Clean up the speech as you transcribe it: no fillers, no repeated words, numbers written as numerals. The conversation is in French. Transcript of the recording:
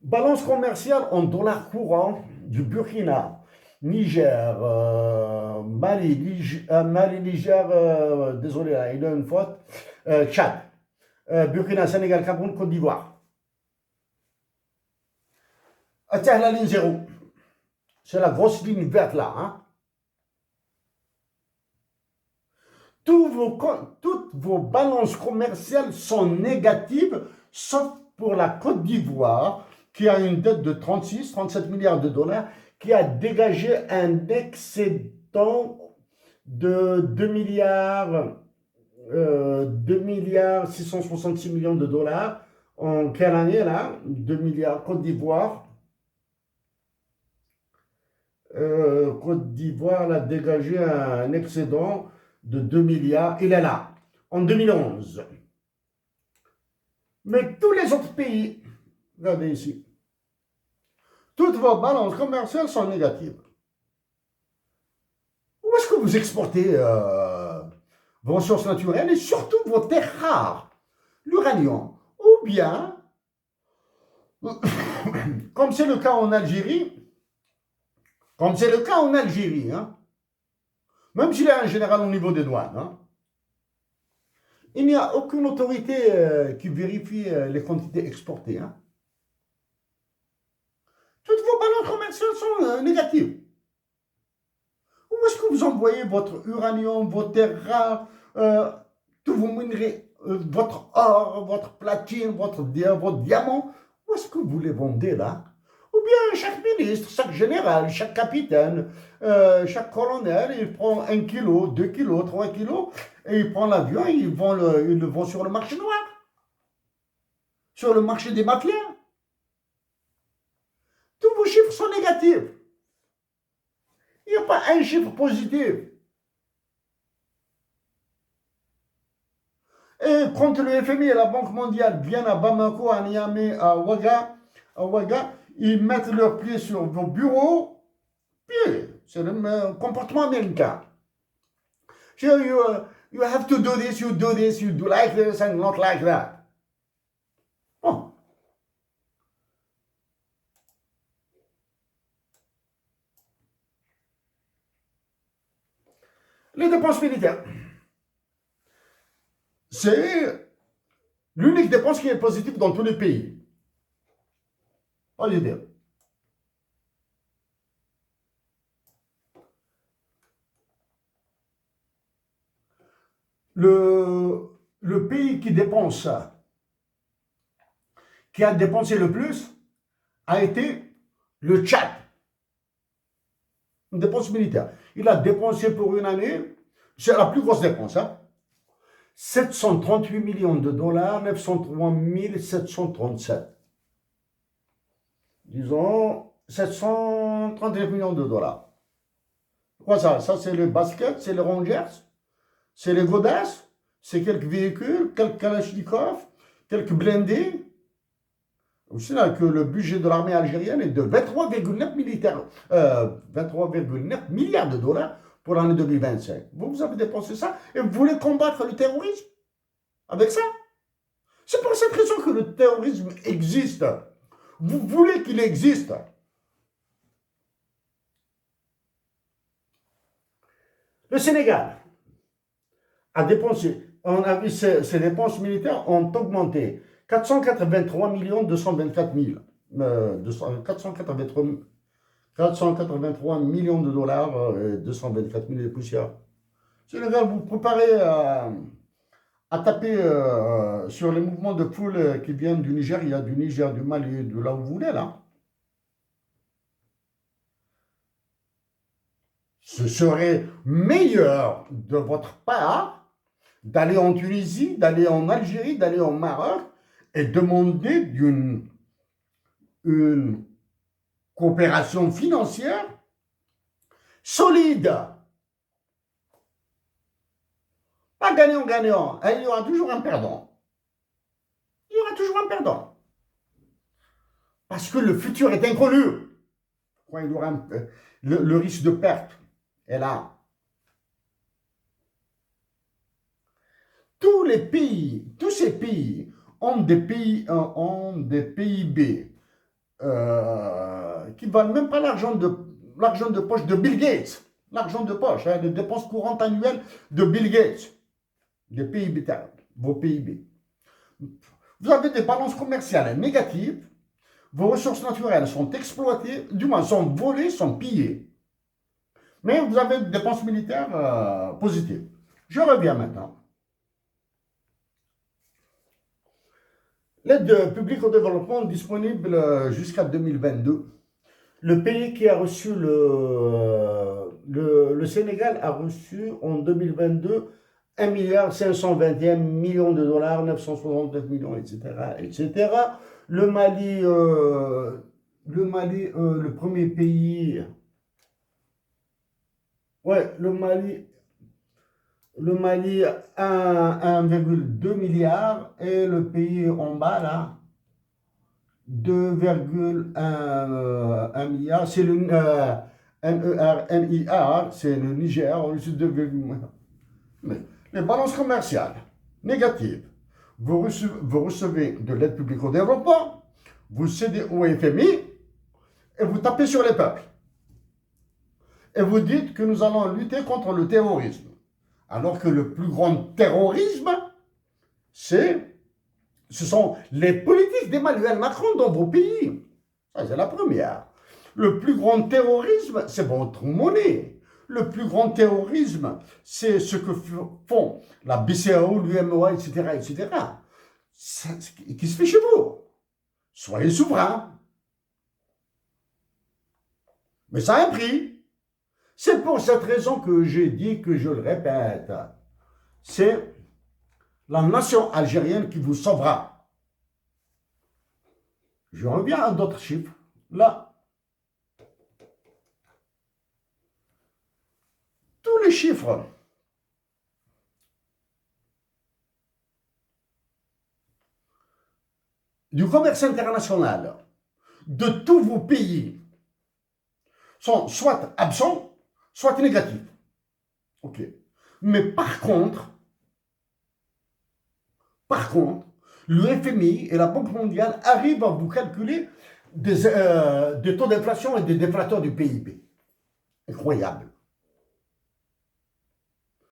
Balance commerciale en dollars courants du Burkina, Niger, Mali, Niger, désolé, là, il a une faute, Tchad, Burkina, Sénégal, Cameroun, Côte d'Ivoire. Ah, tiens, la ligne zéro, c'est la grosse ligne verte là. Hein. Toutes vos balances commerciales sont négatives, sauf pour la Côte d'Ivoire, qui a une dette de 36-37 milliards de dollars, qui a dégagé un excédent de 2 milliards, 2 milliards 666 millions de dollars. En quelle année là? 2 milliards. Côte d'Ivoire. Côte d'Ivoire a dégagé un excédent de 2 milliards. Il est là, en 2011. Mais tous les autres pays, regardez ici, toutes vos balances commerciales sont négatives. Où est-ce que vous exportez vos ressources naturelles et surtout vos terres rares, l'uranium? Ou bien, comme c'est le cas en Algérie, hein, même s'il y a un général au niveau des douanes, hein, il n'y a aucune autorité qui vérifie les quantités exportées. Hein. Toutes vos balances commerciales sont négatives. Où est-ce que vous envoyez votre uranium, vos terres rares, tous vos minerais, votre or, votre platine, votre diamant? Où est-ce que vous les vendez là? Ou bien chaque ministre, chaque général, chaque capitaine, chaque colonel, il prend 1 kilo, 2 kilos, 3 kilos, et il prend l'avion et il le vend sur le marché noir, sur le marché des mafias. Tous vos chiffres sont négatifs. Il n'y a pas un chiffre positif. Et quand le FMI et la Banque mondiale viennent à Bamako, à Niamey, à Ouaga, ils mettent leurs pieds sur vos bureaux. Puis, c'est le comportement américain. So you have to do this, you do like this and not like that. Bon. Les dépenses militaires. C'est l'unique dépense qui est positive dans tous les pays. Allez dire. Le pays qui dépense, qui a dépensé le plus, a été le Tchad. Une dépense militaire. Il a dépensé pour une année, c'est la plus grosse dépense, hein, 738 millions de dollars, 903 737. Disons 739 millions de dollars. Quoi ça? Ça, c'est le basket, c'est les Rangers, c'est les Godasses, c'est quelques véhicules, quelques Kalachnikov, quelques blindés. Vous savez là que le budget de l'armée algérienne est de 23,9 milliards de dollars pour l'année 2025. Vous avez dépensé ça et vous voulez combattre le terrorisme avec ça? C'est pour cette raison que le terrorisme existe. Vous voulez qu'il existe. Le Sénégal a dépensé, on a vu ses dépenses militaires ont augmenté 483 millions 224 000. 483 millions de dollars, 224 000 et poussières. Sénégal, vous préparez à taper sur les mouvements de foule qui viennent du Nigeria, du Niger, du Mali, de là où vous voulez, là. Ce serait meilleur de votre part d'aller en Tunisie, d'aller en Algérie, d'aller au Maroc et demander une coopération financière solide. Pas gagnant-gagnant. Il y aura toujours un perdant. Il y aura toujours un perdant. Parce que le futur est inconnu. Quand il y aura le risque de perte est là. Tous les pays, tous ces pays ont des PIB qui ne valent même pas l'argent de poche de Bill Gates. L'argent de poche, hein, les dépenses courantes annuelles de Bill Gates, des PIB, vos PIB. Vous avez des balances commerciales négatives, vos ressources naturelles sont exploitées, du moins sont volées, sont pillées. Mais vous avez des dépenses militaires positives. Je reviens maintenant. L'aide publique au développement disponible jusqu'à 2022. Le pays qui a reçu le Sénégal a reçu en 2022 1 milliard 521 millions de dollars, 969 millions, etc., etc. Le Mali, le premier pays, ouais, le Mali 1,2 milliard et le pays en bas là, 2,1 milliard, c'est le NER, c'est le Niger, on reçu 2,1. Mais les balances commerciales négatives, vous recevez de l'aide publique au développement, vous cédez au FMI et vous tapez sur les peuples. Et vous dites que nous allons lutter contre le terrorisme. Alors que le plus grand terrorisme, ce sont les politiques d'Emmanuel Macron dans vos pays. Ça, c'est la première. Le plus grand terrorisme, c'est votre monnaie. Le plus grand terrorisme, c'est ce que font la BCAO, l'UMOA, etc., etc. Qui se fait chez vous. Soyez souverains. Mais ça a un prix. C'est pour cette raison que j'ai dit, que je le répète, c'est la nation algérienne qui vous sauvera. Je reviens à d'autres chiffres. Là, tous les chiffres du commerce international de tous vos pays sont soit absents, soit négatifs. Ok. Mais par contre, le FMI et la Banque mondiale arrivent à vous calculer des taux d'inflation et des déflateurs du PIB. Incroyable.